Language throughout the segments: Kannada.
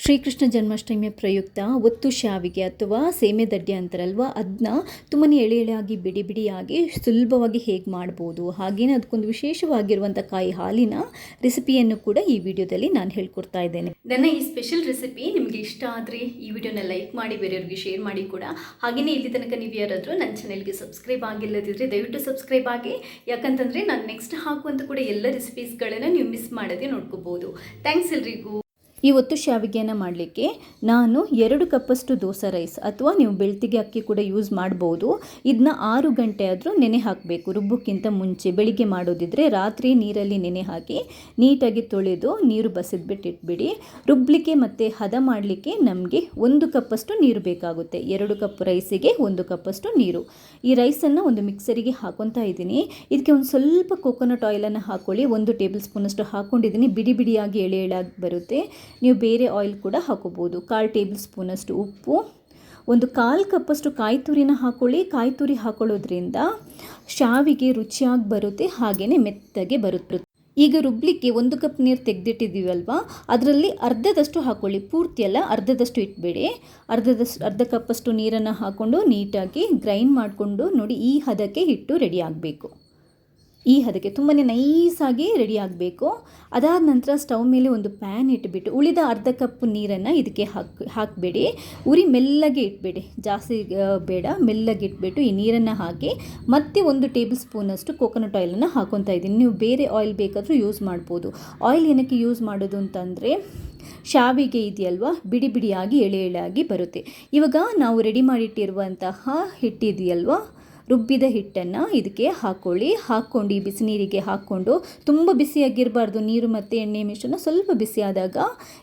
ಶ್ರೀಕೃಷ್ಣ ಜನ್ಮಾಷ್ಟಮಿಯ ಪ್ರಯುಕ್ತ ಒತ್ತು ಶಾವಿಗೆ ಅಥವಾ ಸೇಮೆ ದಡ್ಡೆ ಅಂತಾರಲ್ವ, ಅದನ್ನ ತುಂಬಾ ಎಳೆಯಾಗಿ ಬಿಡಿ ಬಿಡಿಯಾಗಿ ಸುಲಭವಾಗಿ ಹೇಗೆ ಮಾಡ್ಬೋದು, ಹಾಗೆಯೇ ಅದಕ್ಕೊಂದು ವಿಶೇಷವಾಗಿರುವಂಥ ಕಾಯಿ ಹಾಲಿನ ರೆಸಿಪಿಯನ್ನು ಕೂಡ ಈ ವಿಡಿಯೋದಲ್ಲಿ ನಾನು ಹೇಳ್ಕೊಡ್ತಾ ಇದ್ದೇನೆ. ನನ್ನ ಈ ಸ್ಪೆಷಲ್ ರೆಸಿಪಿ ನಿಮಗೆ ಇಷ್ಟ ಆದರೆ ಈ ವಿಡಿಯೋನ ಲೈಕ್ ಮಾಡಿ, ಬೇರೆಯವ್ರಿಗೆ ಶೇರ್ ಮಾಡಿ ಕೂಡ. ಹಾಗೆಯೇ ಇಲ್ಲಿ ತನಕ ನೀವು ಯಾರಾದರೂ ನನ್ನ ಚಾನೆಲ್ಗೆ ಸಬ್ಸ್ಕ್ರೈಬ್ ಆಗಿಲ್ಲದಿದ್ದರೆ ದಯವಿಟ್ಟು ಸಬ್ಸ್ಕ್ರೈಬ್ ಆಗಿ, ಯಾಕಂತಂದರೆ ನಾನು ನೆಕ್ಸ್ಟ್ ಹಾಕುವಂಥ ಕೂಡ ಎಲ್ಲ ರೆಸಿಪೀಸ್ಗಳನ್ನು ನೀವು ಮಿಸ್ ಮಾಡದೆ ನೋಡ್ಕೋಬೋದು. ಥ್ಯಾಂಕ್ಸ್ ಎಲ್ರಿಗೂ. ಈ ಒತ್ತು ಶಾವಿಗೆಯನ್ನು ಮಾಡಲಿಕ್ಕೆ ನಾನು 2 ಕಪ್ಪಷ್ಟು ದೋಸೆ ರೈಸ್ ಅಥವಾ ನೀವು ಬೆಳ್ತಿಗೆ ಅಕ್ಕಿ ಕೂಡ ಯೂಸ್ ಮಾಡ್ಬೋದು. ಇದನ್ನ 6 ಗಂಟೆ ಆದರೂ ನೆನೆ ಹಾಕಬೇಕು. ರುಬ್ಬಕ್ಕಿಂತ ಮುಂಚೆ ಬೆಳಿಗ್ಗೆ ಮಾಡೋದಿದ್ರೆ ರಾತ್ರಿ ನೀರಲ್ಲಿ ನೆನೆ ಹಾಕಿ ನೀಟಾಗಿ ತೊಳೆದು ನೀರು ಬಸಿದ್ಬಿಟ್ಟು ಇಟ್ಬಿಡಿ. ರುಬ್ಬಲಿಕ್ಕೆ ಮತ್ತು ಹದ ಮಾಡಲಿಕ್ಕೆ ನಮಗೆ 1 ಕಪ್ಪಷ್ಟು ನೀರು ಬೇಕಾಗುತ್ತೆ. 2 ಕಪ್ ರೈಸಿಗೆ 1 ಕಪ್ಪಷ್ಟು ನೀರು. ಈ ರೈಸನ್ನು ಒಂದು ಮಿಕ್ಸರಿಗೆ ಹಾಕೊತಾ ಇದ್ದೀನಿ. ಇದಕ್ಕೆ ಒಂದು ಸ್ವಲ್ಪ ಕೋಕೋನಟ್ ಆಯಿಲನ್ನು ಹಾಕ್ಕೊಳ್ಳಿ. 1 ಟೇಬಲ್ ಸ್ಪೂನಷ್ಟು ಹಾಕ್ಕೊಂಡಿದ್ದೀನಿ. ಬಿಡಿ ಬಿಡಿಯಾಗಿ ಎಳೆಯಾಗಿ ಬರುತ್ತೆ. ನೀವು ಬೇರೆ ಆಯಿಲ್ ಕೂಡ ಹಾಕೋಬೋದು. 1/4 ಟೇಬಲ್ ಸ್ಪೂನಷ್ಟು ಉಪ್ಪು, ಒಂದು 1/4 ಕಪ್ಪಷ್ಟು ಕಾಯಿ ತುರಿನ ಹಾಕ್ಕೊಳ್ಳಿ. ಕಾಯಿ ತುರಿ ಹಾಕೊಳ್ಳೋದ್ರಿಂದ ಶಾವಿಗೆ ರುಚಿಯಾಗಿ ಬರುತ್ತೆ, ಹಾಗೆಯೇ ಮೆತ್ತಗೆ ಬರುತ್ತೆ. ಈಗ ರುಬ್ಲಿಕ್ಕೆ 1 ಕಪ್ ನೀರು ತೆಗೆದಿಟ್ಟಿದ್ದೀವಲ್ವ, ಅದರಲ್ಲಿ ಅರ್ಧದಷ್ಟು ಹಾಕ್ಕೊಳ್ಳಿ. ಪೂರ್ತಿ ಅಲ್ಲ, ಅರ್ಧದಷ್ಟು ಇಟ್ಬೇಡಿ. ಅರ್ಧ ಕಪ್ಪಷ್ಟು ನೀರನ್ನು ಹಾಕ್ಕೊಂಡು ನೀಟಾಗಿ ಗ್ರೈಂಡ್ ಮಾಡಿಕೊಂಡು ನೋಡಿ, ಈ ಹದಕ್ಕೆ ಹಿಟ್ಟು ರೆಡಿ ಆಗಬೇಕು. ಈ ಹದಕ್ಕೆ ತುಂಬಾ ನೈಸಾಗಿ ರೆಡಿ ಆಗಬೇಕು. ಅದಾದ ನಂತರ ಸ್ಟವ್ ಮೇಲೆ ಒಂದು ಪ್ಯಾನ್ ಇಟ್ಬಿಟ್ಟು ಉಳಿದ ಅರ್ಧ ಕಪ್ ನೀರನ್ನು ಇದಕ್ಕೆ ಹಾಕಬೇಡಿ. ಉರಿ ಮೆಲ್ಲಗೆ ಇಟ್ಬೇಡಿ, ಜಾಸ್ತಿ ಬೇಡ, ಮೆಲ್ಲಗೆ ಇಟ್ಬಿಟ್ಟು ಈ ನೀರನ್ನು ಹಾಕಿ ಮತ್ತೆ 1 ಟೇಬಲ್ ಸ್ಪೂನಷ್ಟು ಕೋಕೋನಟ್ ಆಯಿಲನ್ನು ಹಾಕೊತಾ ಇದ್ದೀನಿ. ನೀವು ಬೇರೆ ಆಯಿಲ್ ಬೇಕಾದರೂ ಯೂಸ್ ಮಾಡ್ಬೋದು. ಆಯಿಲ್ ಏನಕ್ಕೆ ಯೂಸ್ ಮಾಡೋದು ಅಂತಂದರೆ ಶಾವಿಗೆ ಇದೆಯಲ್ವ, ಬಿಡಿ ಬಿಡಿಯಾಗಿ ಎಳೆಯಾಗಿ ಬರುತ್ತೆ. ಇವಾಗ ನಾವು ರೆಡಿ ಮಾಡಿಟ್ಟಿರುವಂತಹ ಹಿಟ್ಟಿದೆಯಲ್ವ, ರುಬ್ಬಿದ ಹಿಟ್ಟನ್ನು ಇದಕ್ಕೆ ಹಾಕ್ಕೊಂಡು ಈ ಬಿಸಿ ನೀರಿಗೆ ಹಾಕ್ಕೊಂಡು, ತುಂಬ ಬಿಸಿಯಾಗಿರಬಾರ್ದು. ನೀರು ಮತ್ತು ಎಣ್ಣೆ ಮಿಶ್ರಣ ಸ್ವಲ್ಪ ಬಿಸಿಯಾದಾಗ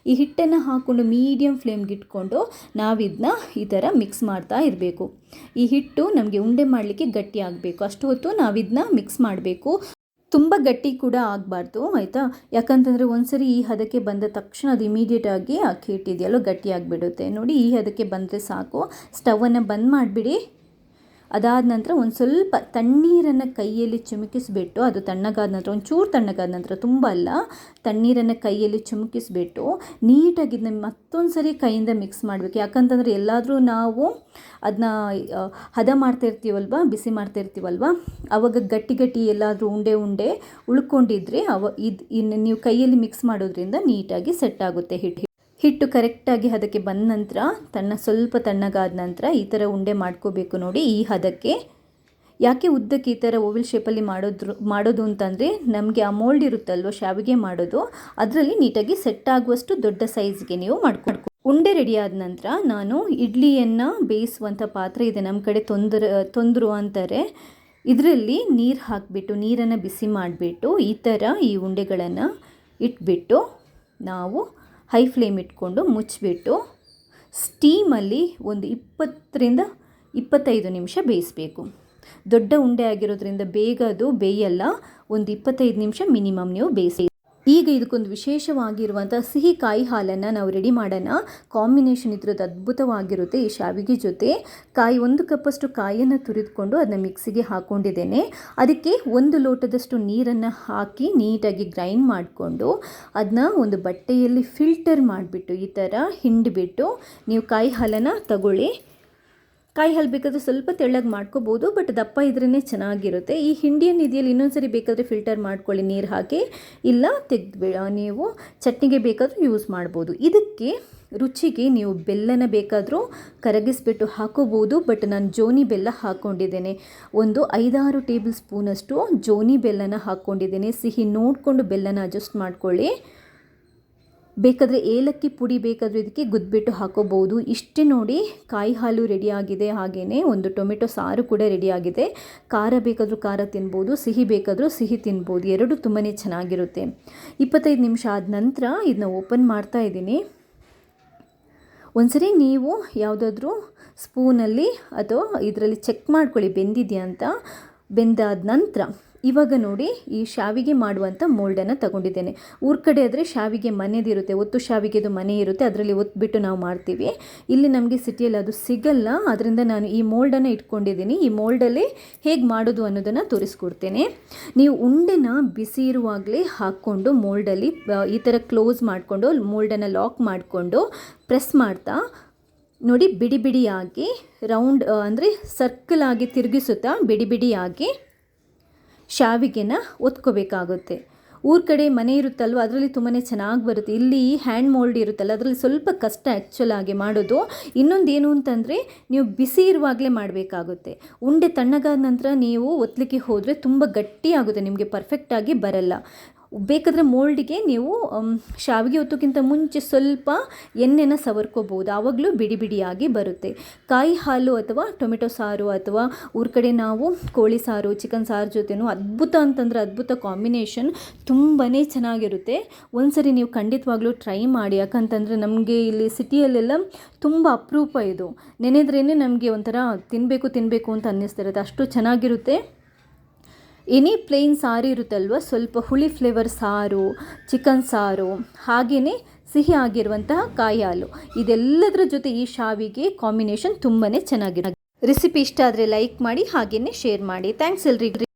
ಈ ಹಿಟ್ಟನ್ನು ಹಾಕ್ಕೊಂಡು ಮೀಡಿಯಮ್ ಫ್ಲೇಮ್ಗೆ ಇಟ್ಕೊಂಡು ನಾವಿದನ್ನ ಈ ಥರ ಮಿಕ್ಸ್ ಮಾಡ್ತಾ ಇರಬೇಕು. ಈ ಹಿಟ್ಟು ನಮಗೆ ಉಂಡೆ ಮಾಡಲಿಕ್ಕೆ ಗಟ್ಟಿ ಆಗಬೇಕು. ಅಷ್ಟು ಹೊತ್ತು ನಾವಿದನ್ನ ಮಿಕ್ಸ್ ಮಾಡಬೇಕು. ತುಂಬ ಗಟ್ಟಿ ಕೂಡ ಆಗಬಾರ್ದು, ಆಯಿತಾ? ಯಾಕಂತಂದರೆ ಒಂದ್ಸರಿ ಈ ಹದಕ್ಕೆ ಬಂದ ತಕ್ಷಣ ಅದು ಇಮಿಡಿಯೇಟಾಗಿ ಅಕ್ಕಿ ಹಿಟ್ಟಿದೆಯಲ್ಲೋ ಗಟ್ಟಿ ಆಗಿಬಿಡುತ್ತೆ. ನೋಡಿ, ಈ ಹದಕ್ಕೆ ಬಂದರೆ ಸಾಕು. ಸ್ಟವನ್ನು ಬಂದ್ ಮಾಡಿಬಿಡಿ. ಅದಾದ ನಂತರ ಒಂದು ಸ್ವಲ್ಪ ತಣ್ಣೀರನ್ನು ಕೈಯಲ್ಲಿ ಚಿಮುಕಿಸ್ಬಿಟ್ಟು, ಅದು ತಣ್ಣಗಾದ ನಂತರ ಒಂಚೂರು ತಣ್ಣಗಾದ ನಂತರ, ತುಂಬ ಅಲ್ಲ, ತಣ್ಣೀರನ್ನು ಕೈಯಲ್ಲಿ ಚಿಮುಕಿಸ್ಬಿಟ್ಟು ನೀಟಾಗಿ ಇದನ್ನ ಮತ್ತೊಂದು ಸರಿ ಕೈಯಿಂದ ಮಿಕ್ಸ್ ಮಾಡಬೇಕು. ಯಾಕಂತಂದರೆ ಎಲ್ಲಾದರೂ ನಾವು ಅದನ್ನ ಹದ ಮಾಡ್ತಾಯಿರ್ತೀವಲ್ವ, ಬಿಸಿ ಮಾಡ್ತಾಯಿರ್ತೀವಲ್ವ, ಆವಾಗ ಗಟ್ಟಿ ಎಲ್ಲಾದರೂ ಉಂಡೆ ಉಳ್ಕೊಂಡಿದ್ರೆ ಇನ್ನು ನೀವು ಕೈಯಲ್ಲಿ ಮಿಕ್ಸ್ ಮಾಡೋದ್ರಿಂದ ನೀಟಾಗಿ ಸೆಟ್ ಆಗುತ್ತೆ. ಹಿಟ್ಟು ಕರೆಕ್ಟಾಗಿ ಹದಕ್ಕೆ ಬಂದ ನಂತರ ಸ್ವಲ್ಪ ತಣ್ಣಗಾದ ನಂತರ ಈ ಥರ ಉಂಡೆ ಮಾಡ್ಕೋಬೇಕು. ನೋಡಿ, ಈ ಹದಕ್ಕೆ. ಯಾಕೆ ಉದ್ದಕ್ಕೆ ಈ ಥರ ಓವಲ್ ಶೇಪಲ್ಲಿ ಮಾಡೋದು ಅಂತಂದರೆ ನಮಗೆ ಆ ಮೋಲ್ಡ್ ಇರುತ್ತಲ್ವ ಶಾವಿಗೆ ಮಾಡೋದು, ಅದರಲ್ಲಿ ನೀಟಾಗಿ ಸೆಟ್ ಆಗುವಷ್ಟು ದೊಡ್ಡ ಸೈಜ್ಗೆ ನೀವು ಮಾಡ್ಕೊಂಡು. ಉಂಡೆ ರೆಡಿ ಆದ ನಂತರ ನಾನು ಇಡ್ಲಿಯನ್ನು ಬೇಯಿಸುವಂಥ ಪಾತ್ರೆ ಇದೆ, ನಮ್ಮ ಕಡೆ ತೊಂದರು ಅಂತಾರೆ. ಇದರಲ್ಲಿ ನೀರು ಹಾಕಿಬಿಟ್ಟು, ನೀರನ್ನು ಬಿಸಿ ಮಾಡಿಬಿಟ್ಟು ಈ ಥರ ಈ ಉಂಡೆಗಳನ್ನು ಇಟ್ಬಿಟ್ಟು ನಾವು ಹೈ ಫ್ಲೇಮ್ ಇಟ್ಕೊಂಡು ಮುಚ್ಚಿಬಿಟ್ಟು ಸ್ಟೀಮಲ್ಲಿ ಒಂದು 20ರಿಂದ 25 ನಿಮಿಷ ಬೇಯಿಸಬೇಕು. ದೊಡ್ಡ ಉಂಡೆ ಆಗಿರೋದ್ರಿಂದ ಬೇಗ ಅದು ಬೇಯಲ್ಲ. ಒಂದು 25 ನಿಮಿಷ ಮಿನಿಮಮ್ ನೀವು ಬೇಯಿಸಿ. ಈಗ ಇದಕ್ಕೊಂದು ವಿಶೇಷವಾಗಿರುವಂಥ ಸಿಹಿ ಕಾಯಿ ಹಾಲನ್ನು ನಾವು ರೆಡಿ ಮಾಡೋಣ. ಕಾಂಬಿನೇಷನ್ ಇದ್ರದ್ದು ಅದ್ಭುತವಾಗಿರುತ್ತೆ. ಈ ಶಾವಿಗೆ ಜೊತೆ 1 ಕಪ್ಪಷ್ಟು ಕಾಯಿಯನ್ನು ತುರಿದುಕೊಂಡು ಅದನ್ನ ಮಿಕ್ಸಿಗೆ ಹಾಕ್ಕೊಂಡಿದ್ದೇನೆ. ಅದಕ್ಕೆ 1 ಲೋಟದಷ್ಟು ನೀರನ್ನು ಹಾಕಿ ನೀಟಾಗಿ ಗ್ರೈಂಡ್ ಮಾಡಿಕೊಂಡು ಅದನ್ನ ಒಂದು ಬಟ್ಟೆಯಲ್ಲಿ ಫಿಲ್ಟರ್ ಮಾಡಿಬಿಟ್ಟು ಈ ಥರ ಹಿಂಡಿಬಿಟ್ಟು ನೀವು ಕಾಯಿ ಹಾಲನ್ನು ತಗೊಳ್ಳಿ. ಕಾಯಿ ಹಾಲು ಬೇಕಾದರೆ ಸ್ವಲ್ಪ ತೆಳ್ಳಗೆ ಮಾಡ್ಕೋಬೋದು, ಬಟ್ ದಪ್ಪ ಇದ್ರೇ ಚೆನ್ನಾಗಿರುತ್ತೆ. ಈ ಹಿಂಡಿಯನ್ನು ಇದೆಯಲ್ಲಿ ಇನ್ನೊಂದ್ಸರಿ ಬೇಕಾದರೆ ಫಿಲ್ಟರ್ ಮಾಡ್ಕೊಳ್ಳಿ ನೀರು ಹಾಕಿ, ಇಲ್ಲ ನೀವು ಚಟ್ನಿಗೆ ಬೇಕಾದರೂ ಯೂಸ್ ಮಾಡ್ಬೋದು. ಇದಕ್ಕೆ ರುಚಿಗೆ ನೀವು ಬೆಲ್ಲನ ಬೇಕಾದರೂ ಕರಗಿಸ್ಬಿಟ್ಟು ಹಾಕೋಬೋದು, ಬಟ್ ನಾನು ಜೋನಿ ಬೆಲ್ಲ ಹಾಕ್ಕೊಂಡಿದ್ದೇನೆ. ಒಂದು 5-6 ಟೇಬಲ್ ಸ್ಪೂನಷ್ಟು ಜೋನಿ ಬೆಲ್ಲನ ಹಾಕ್ಕೊಂಡಿದ್ದೇನೆ. ಸಿಹಿ ನೋಡಿಕೊಂಡು ಬೆಲ್ಲನ ಅಡ್ಜಸ್ಟ್ ಮಾಡ್ಕೊಳ್ಳಿ. ಬೇಕಾದರೆ ಏಲಕ್ಕಿ ಪುಡಿ ಬೇಕಾದರೂ ಇದಕ್ಕೆ ಗುದ್ಬಿಟ್ಟು ಹಾಕೋಬೋದು. ಇಷ್ಟೇ ನೋಡಿ, ಕಾಯಿ ಹಾಲು ರೆಡಿಯಾಗಿದೆ. ಹಾಗೆಯೇ ಒಂದು ಟೊಮೆಟೊ ಸಾರು ಕೂಡ ರೆಡಿಯಾಗಿದೆ. ಖಾರ ಬೇಕಾದರೂ ಖಾರ ತಿನ್ಬೋದು, ಸಿಹಿ ಬೇಕಾದರೂ ಸಿಹಿ ತಿನ್ಬೋದು. ಎರಡೂ ತುಂಬಾ ಚೆನ್ನಾಗಿರುತ್ತೆ. 25 ನಿಮಿಷ ಆದ ನಂತರ ಇದನ್ನ ಓಪನ್ ಮಾಡ್ತಾ ಇದ್ದೀನಿ. ಒಂದ್ಸರಿ ನೀವು ಯಾವುದಾದ್ರೂ ಸ್ಪೂನಲ್ಲಿ ಅಥವಾ ಇದರಲ್ಲಿ ಚೆಕ್ ಮಾಡ್ಕೊಳ್ಳಿ ಬೆಂದಿದೆಯಾ ಅಂತ. ಬೆಂದಾದ ನಂತರ ಇವಾಗ ನೋಡಿ ಈ ಶಾವಿಗೆ ಮಾಡುವಂಥ ಮೋಲ್ಡನ್ನು ತಗೊಂಡಿದ್ದೇನೆ. ಊರ ಕಡೆ ಆದರೆ ಶಾವಿಗೆ ಮನೆದಿರುತ್ತೆ, ಒತ್ತು ಶಾವಿಗೆದು ಮನೆ ಇರುತ್ತೆ, ಅದರಲ್ಲಿ ಒತ್ಬಿಟ್ಟು ನಾವು ಮಾಡ್ತೀವಿ. ಇಲ್ಲಿ ನಮಗೆ ಸಿಟಿಯಲ್ಲಿ ಅದು ಸಿಗಲ್ಲ, ಅದರಿಂದ ನಾನು ಈ ಮೋಲ್ಡನ್ನು ಇಟ್ಕೊಂಡಿದ್ದೀನಿ. ಈ ಮೋಲ್ಡಲ್ಲಿ ಹೇಗೆ ಮಾಡೋದು ಅನ್ನೋದನ್ನು ತೋರಿಸ್ಕೊಡ್ತೇನೆ. ನೀವು ಉಂಡೆನ ಬಿಸಿ ಇರುವಾಗಲೇ ಹಾಕ್ಕೊಂಡು ಮೋಲ್ಡಲ್ಲಿ ಈ ಥರ ಕ್ಲೋಸ್ ಮಾಡಿಕೊಂಡು ಮೋಲ್ಡನ್ನು ಲಾಕ್ ಮಾಡಿಕೊಂಡು ಪ್ರೆಸ್ ಮಾಡ್ತಾ ನೋಡಿ ಬಿಡಿ ಬಿಡಿಯಾಗಿ ರೌಂಡ್ ಅಂದರೆ ಸರ್ಕಲ್ ಆಗಿ ತಿರುಗಿಸುತ್ತಾ ಬಿಡಿ ಬಿಡಿಯಾಗಿ ಶಾವಿಗೆನ ಒತ್ಕೋಬೇಕಾಗುತ್ತೆ. ಊರ ಕಡೆ ಮನೆ ಇರುತ್ತಲ್ವ ಅದರಲ್ಲಿ ತುಂಬಾ ಚೆನ್ನಾಗಿ ಬರುತ್ತೆ. ಇಲ್ಲಿ ಹ್ಯಾಂಡ್ ಮೋಲ್ಡ್ ಇರುತ್ತಲ್ಲ ಅದರಲ್ಲಿ ಸ್ವಲ್ಪ ಕಷ್ಟ ಆ್ಯಕ್ಚುಲ್ ಆಗಿ ಮಾಡೋದು. ಇನ್ನೊಂದು ಏನು ಅಂತಂದರೆ ನೀವು ಬಿಸಿ ಇರುವಾಗಲೇ ಮಾಡಬೇಕಾಗುತ್ತೆ. ಉಂಡೆ ತಣ್ಣಗಾದ ನಂತರ ನೀವು ಒತ್ತಲಿಕ್ಕೆ ಹೋದರೆ ತುಂಬ ಗಟ್ಟಿಯಾಗುತ್ತೆ, ನಿಮಗೆ ಪರ್ಫೆಕ್ಟಾಗಿ ಬರಲ್ಲ. ಬೇಕಾದರೆ ಮೋಲ್ಡಿಗೆ ನೀವು ಶಾವಿಗೆ ಒತ್ತೋಕ್ಕಿಂತ ಮುಂಚೆ ಸ್ವಲ್ಪ ಎಣ್ಣೆನ ಸವರ್ಕೋಬೋದು, ಆವಾಗಲೂ ಬಿಡಿ ಬಿಡಿಯಾಗಿ ಬರುತ್ತೆ. ಕಾಯಿ ಹಾಲು ಅಥವಾ ಟೊಮೆಟೊ ಸಾರು ಅಥವಾ ಊರ ಕಡೆ ನಾವು ಕೋಳಿ ಸಾರು ಚಿಕನ್ ಸಾರು ಜೊತೆನೂ ಅದ್ಭುತ ಅಂತಂದರೆ ಅದ್ಭುತ ಕಾಂಬಿನೇಷನ್, ತುಂಬಾ ಚೆನ್ನಾಗಿರುತ್ತೆ. ಒಂದ್ಸರಿ ನೀವು ಖಂಡಿತವಾಗ್ಲೂ ಟ್ರೈ ಮಾಡಿ. ಯಾಕಂತಂದರೆ ನಮಗೆ ಇಲ್ಲಿ ಸಿಟಿಯಲ್ಲೆಲ್ಲ ತುಂಬ ಅಪರೂಪ ಇದು. ನೆನೆದ್ರೇ ನಮಗೆ ಒಂಥರ ತಿನ್ನಬೇಕು ಅಂತ ಅನ್ನಿಸ್ತಿರುತ್ತೆ, ಅಷ್ಟು ಚೆನ್ನಾಗಿರುತ್ತೆ. ಎನಿ ಪ್ಲೇನ್ ಸಾರು ಇರುತ್ತಲ್ವ, ಸ್ವಲ್ಪ ಹುಳಿ ಫ್ಲೇವರ್ ಸಾರು, ಚಿಕನ್ ಸಾರು, ಹಾಗೆಯೇ ಸಿಹಿ ಆಗಿರುವಂತಹ ಕಾಯಿ ಹಾಲು, ಇದೆಲ್ಲದರ ಜೊತೆ ಈ ಶಾವಿಗೆ ಕಾಂಬಿನೇಷನ್ ತುಂಬಾ ಚೆನ್ನಾಗಿರುತ್ತೆ. ರೆಸಿಪಿ ಇಷ್ಟ ಆದರೆ ಲೈಕ್ ಮಾಡಿ, ಹಾಗೆಯೇ ಶೇರ್ ಮಾಡಿ. ಥ್ಯಾಂಕ್ಸ್ ಎಲ್ರಿಗೂ.